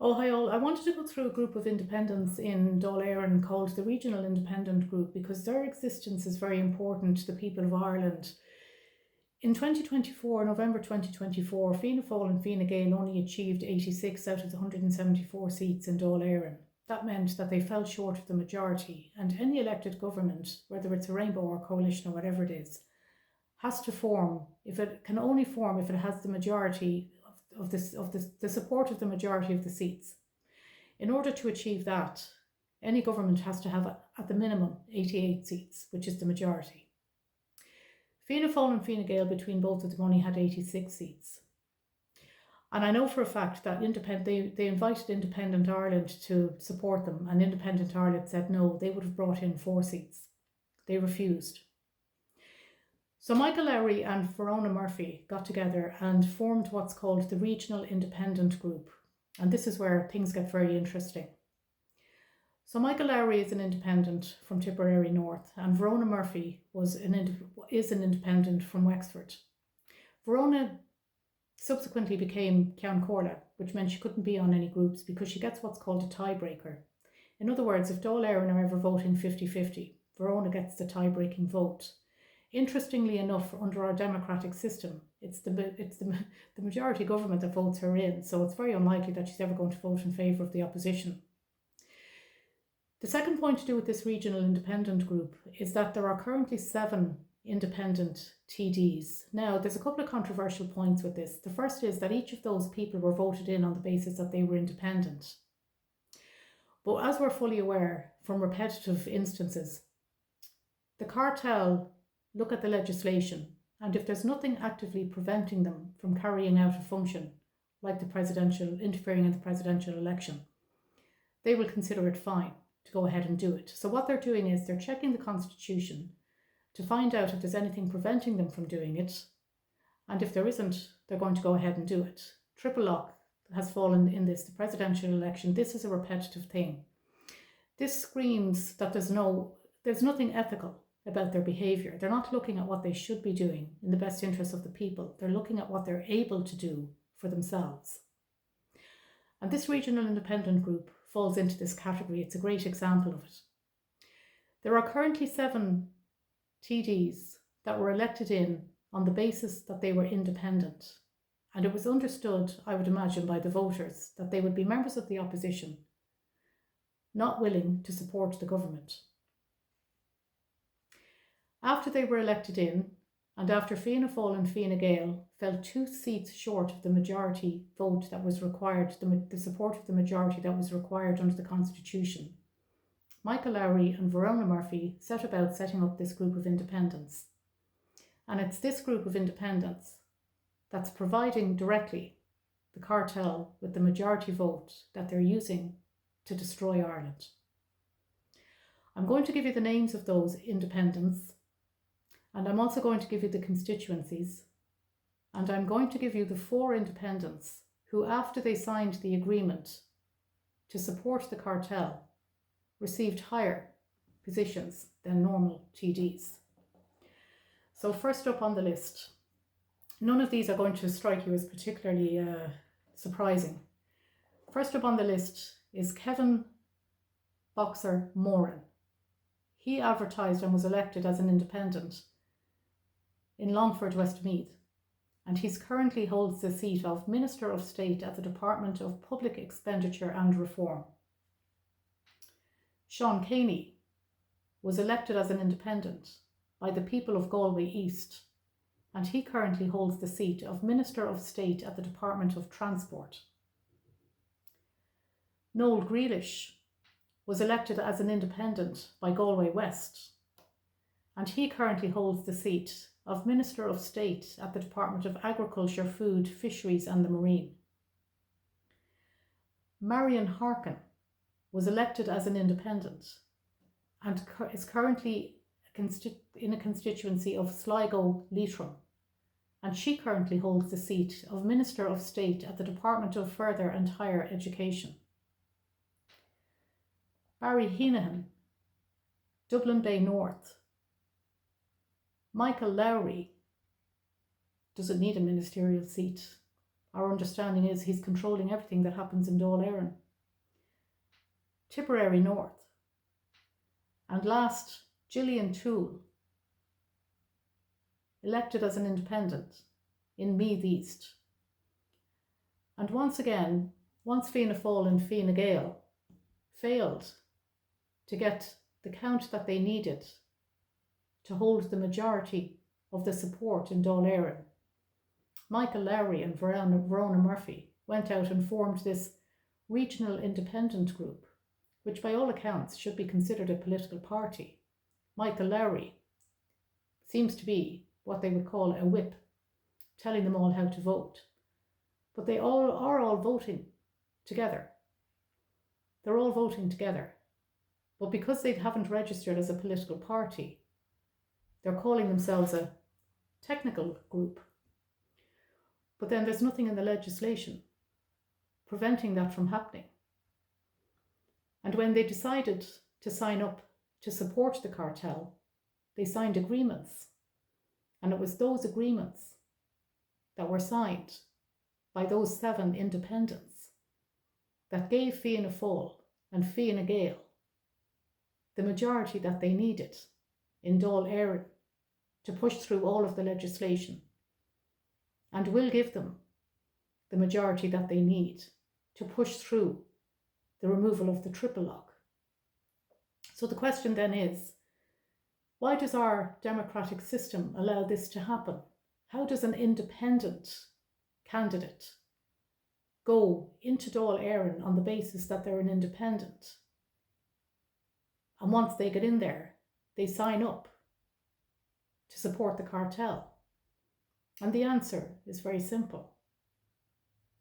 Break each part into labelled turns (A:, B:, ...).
A: Oh, hi all. I wanted to go through a group of independents in Dáil Éireann called the Regional Independent Group because their existence is very important to the people of Ireland. In 2024, November 2024, Fianna Fáil and Fine Gael only achieved 86 out of the 174 seats in Dáil Éireann. That meant that they fell short of the majority, and any elected government, whether it's a rainbow or coalition or whatever it is, has to form, if it can only form if it has the majority of the support of the majority of the seats. In order to achieve that, any government has to have at the minimum 88 seats, which is the majority. Fianna Fáil and Fine Gael between both of them only had 86 seats. And I know for a fact that they invited Independent Ireland to support them, and Independent Ireland said no, they would have brought in 4 seats. They refused. So Michael Lowry and Verona Murphy got together and formed what's called the Regional Independent Group. And this is where things get very interesting. So Michael Lowry is an independent from Tipperary North, and Verona Murphy is an independent from Wexford. Verona subsequently became Ceann Comhairle, which meant she couldn't be on any groups because she gets what's called a tiebreaker. In other words, if Dáil Éireann are ever voting 50-50, Verona gets the tie-breaking vote. Interestingly enough, under our democratic system, it's the majority government that votes her in, so it's very unlikely that she's ever going to vote in favour of the opposition. The second point to do with this regional independent group is that there are currently 7 independent TDs. Now, there's a couple of controversial points with this. The first is that each of those people were voted in on the basis that they were independent. But as we're fully aware from repetitive instances, the cartel look at the legislation, and if there's nothing actively preventing them from carrying out a function, like interfering in the presidential election, they will consider it fine to go ahead and do it. So what they're doing is they're checking the constitution to find out if there's anything preventing them from doing it, and if there isn't, they're going to go ahead and do it. Triple lock has fallen in this, the presidential election. This is a repetitive thing. This screams that there's nothing ethical about their behaviour. They're not looking at what they should be doing in the best interest of the people. They're looking at what they're able to do for themselves. And this regional independent group falls into this category. It's a great example of it. There are currently 7 TDs that were elected in on the basis that they were independent. And it was understood, I would imagine, by the voters that they would be members of the opposition, not willing to support the government. After they were elected in, and after Fianna Fáil and Fine Gael fell 2 seats short of the majority vote that was required, the support of the majority that was required under the Constitution, Michael Lowry and Verona Murphy set about setting up this group of independents. And it's this group of independents that's providing directly the cartel with the majority vote that they're using to destroy Ireland. I'm going to give you the names of those independents, and I'm also going to give you the constituencies, and I'm going to give you the 4 independents who, after they signed the agreement to support the cartel, received higher positions than normal TDs. So first up on the list, none of these are going to strike you as particularly surprising. First up on the list is Kevin Boxer Moran. He advertised and was elected as an independent in Longford, Westmeath, and he currently holds the seat of Minister of State at the Department of Public Expenditure and Reform. Sean Caney was elected as an independent by the people of Galway East, and he currently holds the seat of Minister of State at the Department of Transport. Noel Grealish was elected as an independent by Galway West, and he currently holds the seat of Minister of State at the Department of Agriculture, Food, Fisheries and the Marine. Marion Harkin was elected as an independent and is currently in a constituency of Sligo Leitrim, and she currently holds the seat of Minister of State at the Department of Further and Higher Education. Barry Heenahan, Dublin Bay North. Michael Lowry doesn't need a ministerial seat. Our understanding is he's controlling everything that happens in Dáil Éireann. Tipperary North. And last, Gillian Toole, elected as an independent in Meath East. And once again, once Fianna Fáil and Fine Gael failed to get the count that they needed to hold the majority of the support in Dáil Éireann, Michael Lowry and Verona Murphy went out and formed this regional independent group, which by all accounts should be considered a political party. Michael Lowry seems to be what they would call a whip, telling them all how to vote. But they are all voting together. They're all voting together. But because they haven't registered as a political party, they're calling themselves a technical group. But then there's nothing in the legislation preventing that from happening. And when they decided to sign up to support the cartel, they signed agreements. And it was those agreements that were signed by those 7 independents that gave Fianna Fáil and Fine Gael the majority that they needed in Dáil Éireann to push through all of the legislation, and will give them the majority that they need to push through the removal of the triple lock. So the question then is, why does our democratic system allow this to happen? How does an independent candidate go into Dáil Éireann on the basis that they're an independent? And once they get in there, they sign up to support the cartel. And the answer is very simple.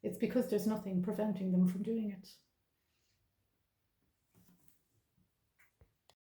A: It's because there's nothing preventing them from doing it.